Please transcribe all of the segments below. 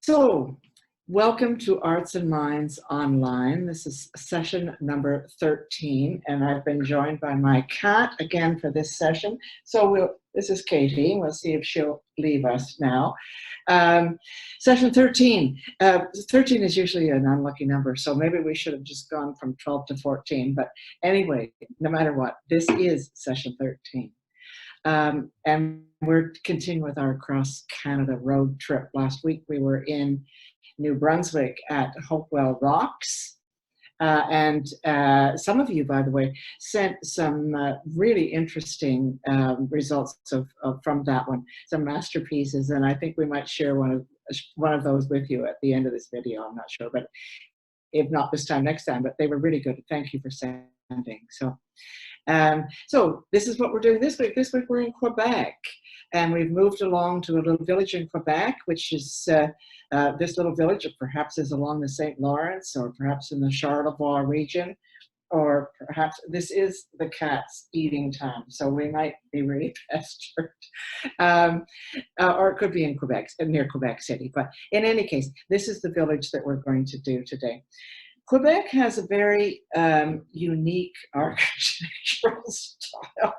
So, welcome to Arts and Minds Online. This is session number 13, and I've been joined by my cat again for this session. So this is Katie. We'll see if she'll leave us now. Session 13. 13 is usually an unlucky number, so maybe we should have just gone from 12 to 14. But anyway, no matter what, this is session 13. And we're continuing with our cross-Canada road trip. Last week we were in New Brunswick at Hopewell Rocks. And some of you, by the way, sent some really interesting results from that one, some masterpieces. And I think we might share one of those with you at the end of this video. I'm not sure, but if not this time, next time. But they were really good. Thank you for sending. So this is what we're doing this week. This week we're in Quebec, and we've moved along to a little village in Quebec, which is this little village, perhaps is along the St. Lawrence, or perhaps in the Charlevoix region, or perhaps this is the cat's eating time, so we might be really pestered. Or it could be in Quebec, near Quebec City. But in any case, this is the village that we're going to do today. Quebec has a very unique architectural style.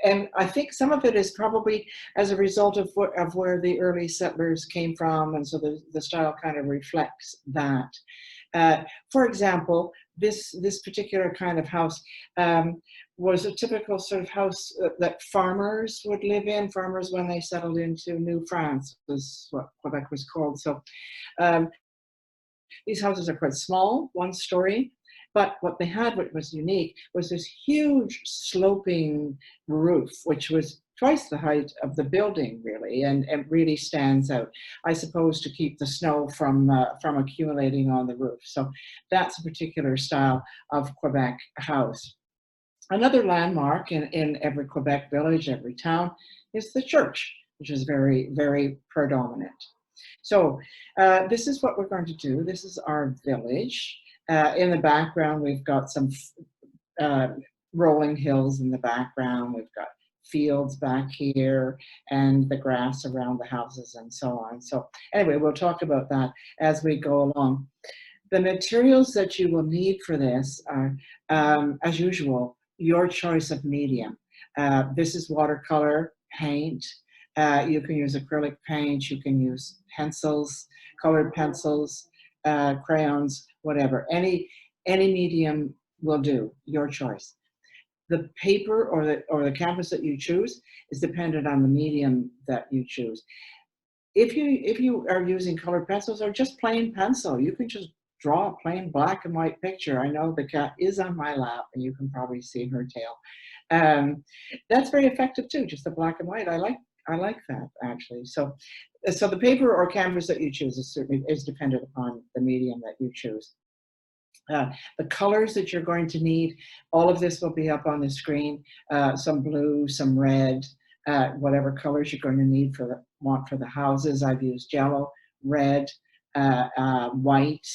And I think some of it is probably as a result of where the early settlers came from, and so the style kind of reflects that. For example, this particular kind of house was a typical sort of house that farmers would live in. Farmers, when they settled into New France, was what Quebec was called. So these houses are quite small, one story, but what they had, what was unique, was this huge sloping roof, which was twice the height of the building, really, and it really stands out, I suppose, to keep the snow from accumulating on the roof. So that's a particular style of Quebec house. Another landmark in every Quebec village, every town, is the church, which is very, very predominant. So this is what we're going to do. This is our village. In the background, we've got some rolling hills in the background. We've got fields back here and the grass around the houses and so on. So anyway, we'll talk about that as we go along. The materials that you will need for this are, as usual, your choice of medium. This is watercolor paint. You can use acrylic paint, you can use pencils, colored pencils, crayons, whatever. Any medium will do, your choice. The paper or the canvas that you choose is dependent on the medium that you choose. If you are using colored pencils or just plain pencil, you can just draw a plain black and white picture. I know the cat is on my lap, and you can probably see her tail. That's very effective too, just the black and white. I like that, actually. So the paper or canvas that you choose is dependent upon the medium that you choose. The colors that you're going to need, all of this will be up on the screen. Some blue, some red, whatever colors you're going to want for the houses. I've used yellow, red, white,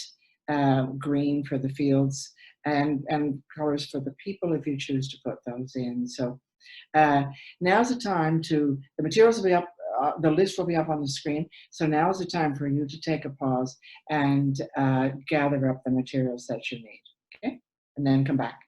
green for the fields, and colors for the people if you choose to put those in. So now's the time the materials will be up, the list will be up on the screen. So now's the time for you to take a pause and gather up the materials that you need, okay? And then come back.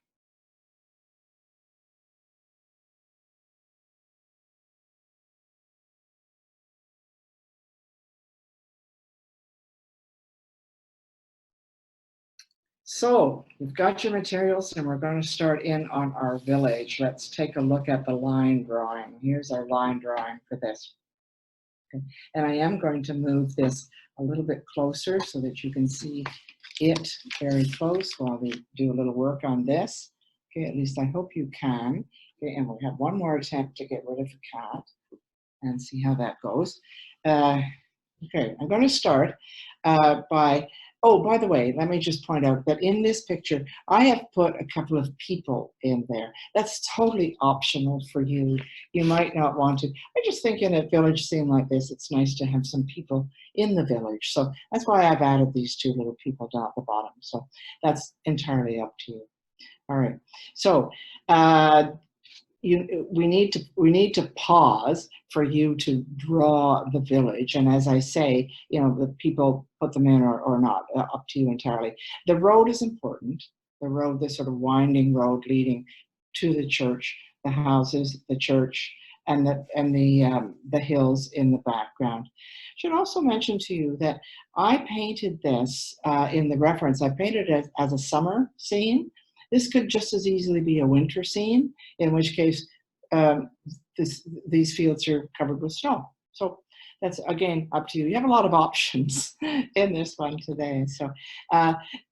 So you've got your materials, and we're going to start in on our village. Let's take a look at the line drawing. Here's our line drawing for this. Okay. And I am going to move this a little bit closer so that you can see it very close while we do a little work on this. Okay, at least I hope you can. Okay, and we'll have one more attempt to get rid of the cat and see how that goes. Okay, I'm going to start by the way, let me just point out that in this picture, I have put a couple of people in there. That's totally optional for you. You might not want to. I just think in a village scene like this, it's nice to have some people in the village. So that's why I've added these two little people down at the bottom. So that's entirely up to you. All right. So we need to pause for you to draw the village. And as I say, the people put them in or not, up to you entirely. The road is important. The road, this sort of winding road leading to the church, the houses, the church, and the hills in the background. Should also mention to you that I painted this in the reference. I painted it as a summer scene. This could just as easily be a winter scene, in which case um, these fields are covered with snow. So that's, again, up to you. You have a lot of options in this one today. So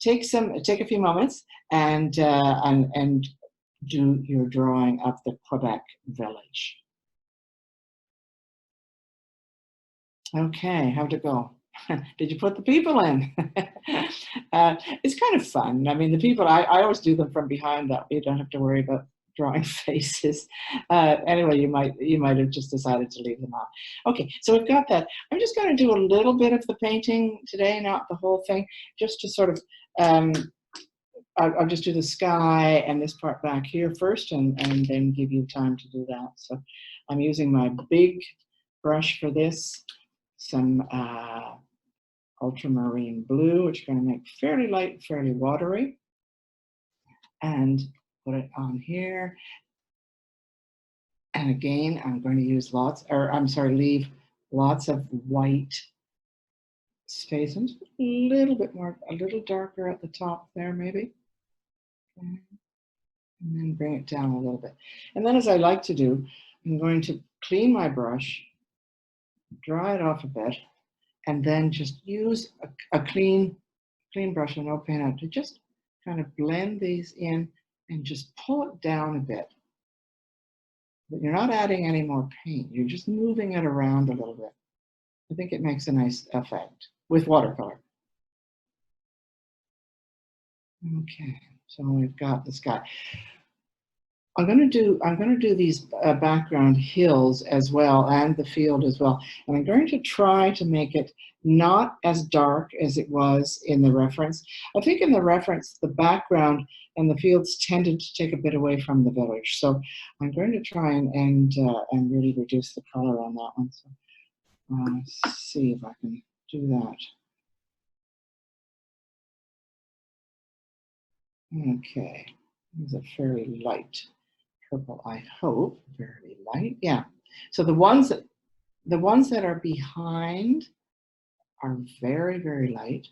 take a few moments and do your drawing of the Quebec village. Okay, how'd it go? Did you put the people in? It's kind of fun. I mean, the people, I always do them from behind. That you don't have to worry about drawing faces. Anyway, you might have just decided to leave them off. Okay, so we've got that. I'm just going to do a little bit of the painting today, not the whole thing, just to sort of, I'll just do the sky and this part back here first, and then give you time to do that. So I'm using my big brush for this, some ultramarine blue, which is going to make fairly light, fairly watery, and put it on here. And again, I'm going to use leave lots of white space, and a little bit more, a little darker at the top there, maybe. Okay. And then bring it down a little bit. And then, as I like to do, I'm going to clean my brush, dry it off a bit, and then just use a clean brush and no paint out to just kind of blend these in and just pull it down a bit. But you're not adding any more paint. You're just moving it around a little bit. I think it makes a nice effect with watercolor. Okay, so we've got the sky. I'm going to do these background hills as well, and the field as well. And I'm going to try to make it not as dark as it was in the reference. I think in the reference, the background and the fields tended to take a bit away from the village. So I'm going to try and really reduce the color on that one. So let's see if I can do that. Okay, these are fairly light purple, I hope, very light. Yeah. So the ones that are behind are very, very light.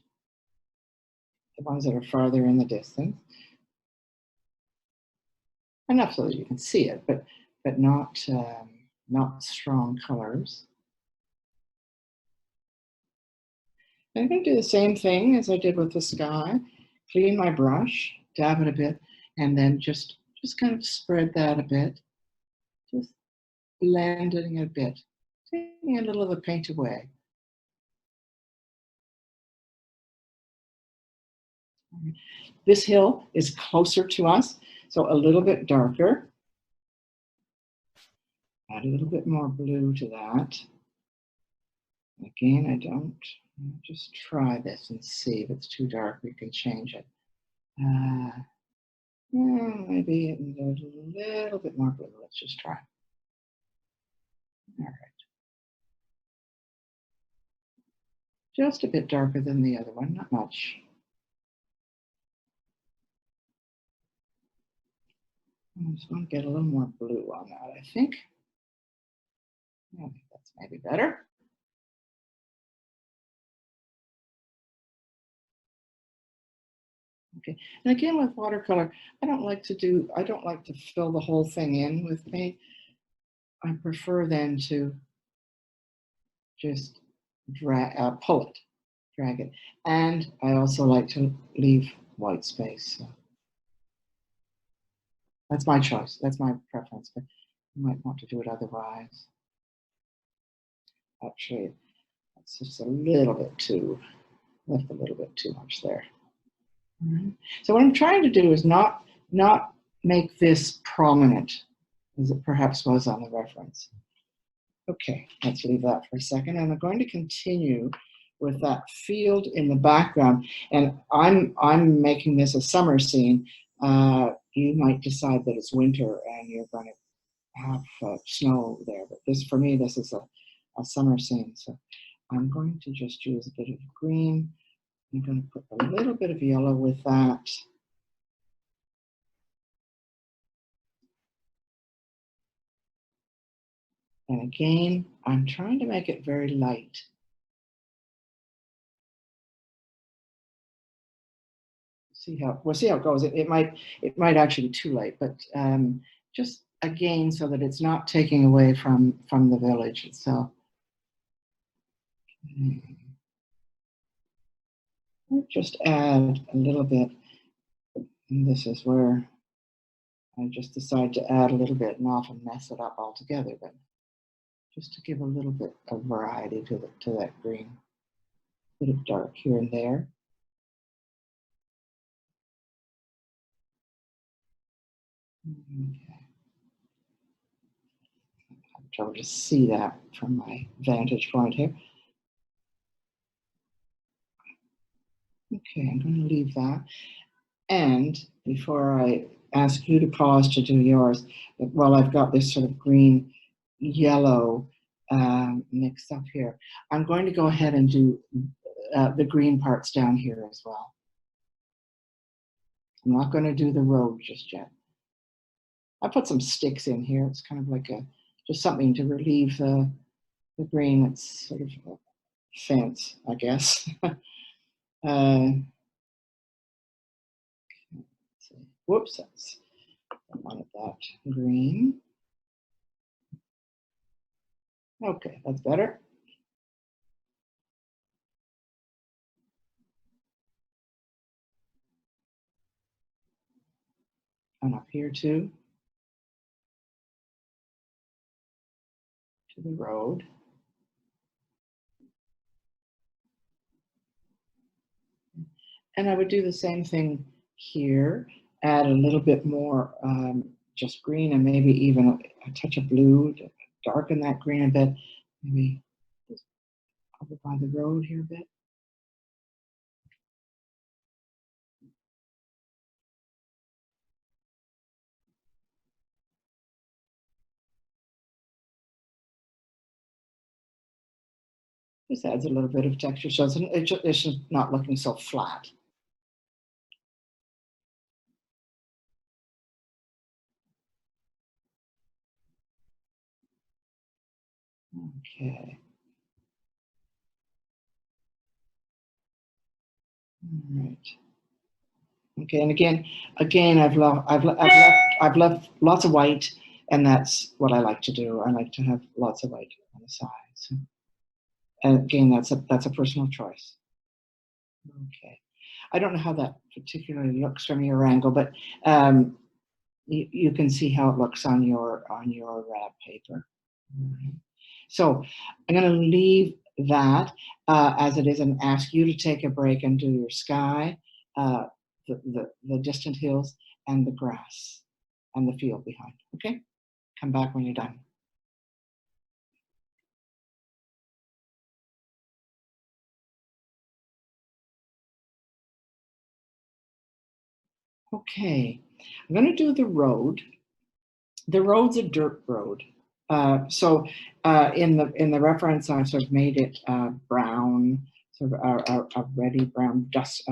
The ones that are farther in the distance, enough so that you can see it, but not strong colors. I'm going to do the same thing as I did with the sky. Clean my brush, dab it a bit, and then just kind of spread that a bit. Just blending it a bit, taking a little of the paint away. This hill is closer to us, so a little bit darker. Add a little bit more blue to that. Again, just try this and see if it's too dark, we can change it. Maybe a little bit more blue. Let's just try. All right. Just a bit darker than the other one, not much. I just want to get a little more blue on that, I think. I think that's maybe better. Okay, and again with watercolor, I don't like to fill the whole thing in with paint. I prefer then to just pull it, drag it. And I also like to leave white space. So that's my choice, that's my preference, but you might want to do it otherwise. Actually, that's just a little bit left a little bit too much there. All right. So what I'm trying to do is not make this prominent as it perhaps was on the reference. Okay, let's leave that for a second. And I'm going to continue with that field in the background. And I'm making this a summer scene. You might decide that it's winter and you're going to have snow there, but this for me this is a summer scene. So I'm going to just use a bit of green. I'm going to put a little bit of yellow with that. And again, I'm trying to make it very light. We'll see how it goes. It might actually be too late, but just again so that it's not taking away from the village itself. I'll just add a little bit, and this is where I just decide to add a little bit and often mess it up altogether, but just to give a little bit of variety to that green. A bit of dark here and there. Okay. I'm trying to see that from my vantage point here. Okay, I'm going to leave that. And before I ask you to pause to do yours, while I've got this sort of green yellow mixed up here, I'm going to go ahead and do the green parts down here as well. I'm not going to do the road just yet. I put some sticks in here. It's kind of like just something to relieve the green. It's sort of a fence, I guess. Whoops, I wanted that green. Okay, that's better. And up here too, to the road. And I would do the same thing here, add a little bit more just green and maybe even a touch of blue to darken that green a bit. Maybe just over by the road here a bit. Just adds a little bit of texture, so it's just not looking so flat. Okay. All right. Okay, and again, I've left lots of white, and that's what I like to do. I like to have lots of white on the sides. And again, that's a personal choice. Okay, I don't know how that particularly looks from your angle, but you can see how it looks on your paper. Right. So I'm going to leave that as it is and ask you to take a break and do your sky, uh, the distant hills, and the grass and the field behind. Okay? Come back when you're done. Okay, I'm going to do the road. The road's a dirt road. So in the reference, I sort of made it brown, sort of a reddy brown, dust,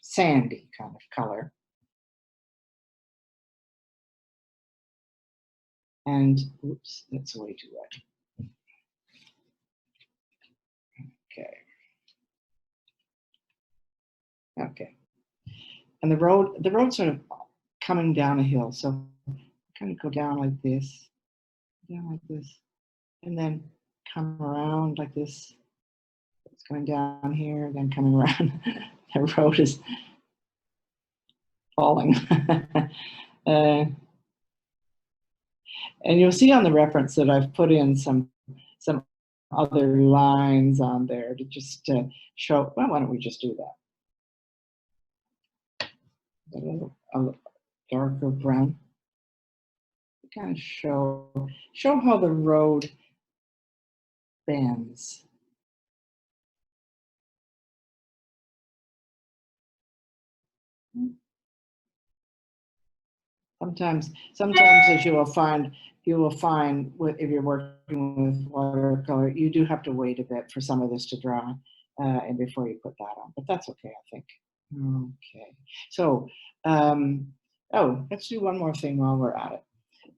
sandy kind of color. And oops, that's way too wet. Okay. Okay. And the road sort of coming down a hill. So kind of go down like this, and then come around like this. It's going down here, then coming around. The road is falling. And you'll see on the reference that I've put in some other lines on there to just show, well, why don't we just do that? A little darker brown. Kind of show how the road bends. Sometimes as you will find if you're working with watercolor, you do have to wait a bit for some of this to dry, and before you put that on. But that's okay, I think. Okay. So, oh, let's do one more thing while we're at it.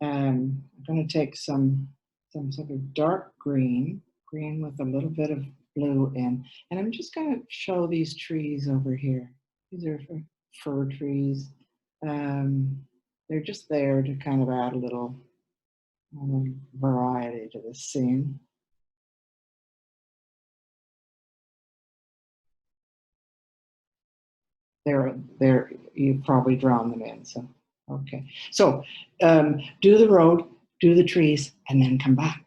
I'm going to take some sort of dark green with a little bit of blue in, and I'm just going to show these trees over here. These are fir trees. Um, they're just there to kind of add a little variety to the scene. You've probably drawn them in. So, okay. So do the road, do the trees, and then come back.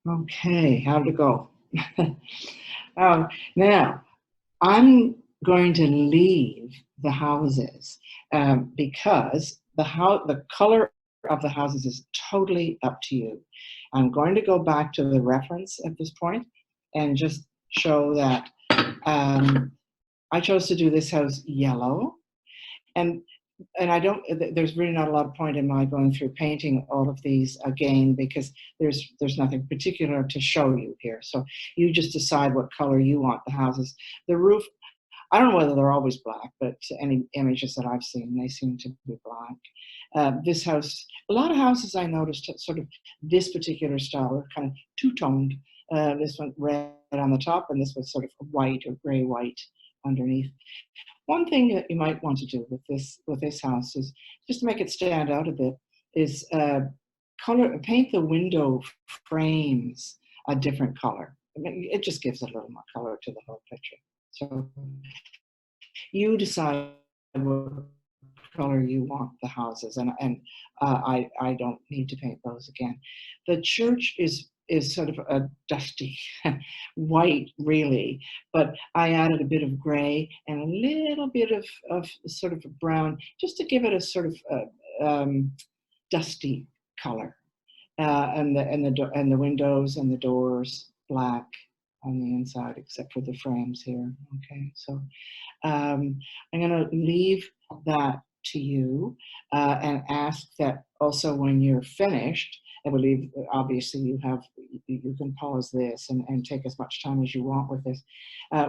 Okay, how'd it go? Now, I'm going to leave the houses because the color of the houses is totally up to you. I'm going to go back to the reference at this point and just show that I chose to do this house yellow, and I don't. There's really not a lot of point in my going through painting all of these again because there's nothing particular to show you here. So you just decide what color you want the houses. The roof, I don't know whether they're always black, but any images that I've seen, they seem to be black. This house, a lot of houses I noticed sort of this particular style are kind of two-toned. This one red on the top, and this was sort of white or gray white underneath. One thing that you might want to do with this house is just to make it stand out a bit is paint the window frames a different color. I mean, it just gives a little more color to the whole picture. So you decide what color you want the houses, and I don't need to paint those again. The church is sort of a dusty white, really, but I added a bit of gray and a little bit of sort of brown just to give it a sort of dusty color. And the windows and the doors black on the inside, except for the frames here. Okay, so I'm going to leave that to you and ask that also when you're finished. I believe obviously you can pause this and take as much time as you want with this.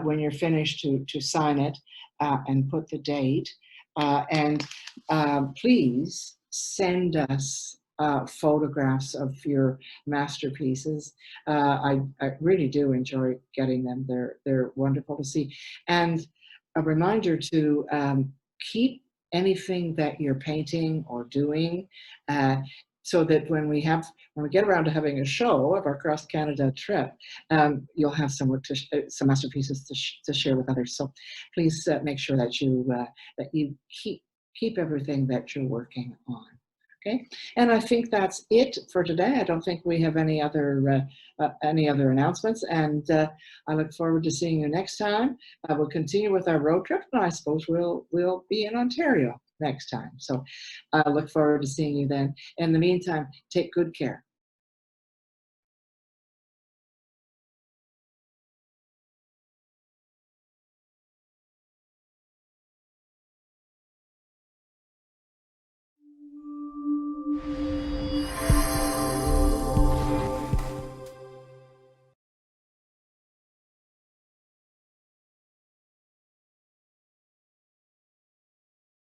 When you're finished to sign it and put the date, and please send us photographs of your masterpieces. I really do enjoy getting them. They're wonderful to see. And a reminder to keep anything that you're painting or doing so that when we get around to having a show of our cross Canada trip, you'll have some masterpieces to share with others. So please make sure that you keep everything that you're working on. Okay, and I think that's it for today. I don't think we have any other announcements, and I look forward to seeing you next time. We'll continue with our road trip, and I suppose we'll be in Ontario next time. So I look forward to seeing you then. In the meantime, take good care.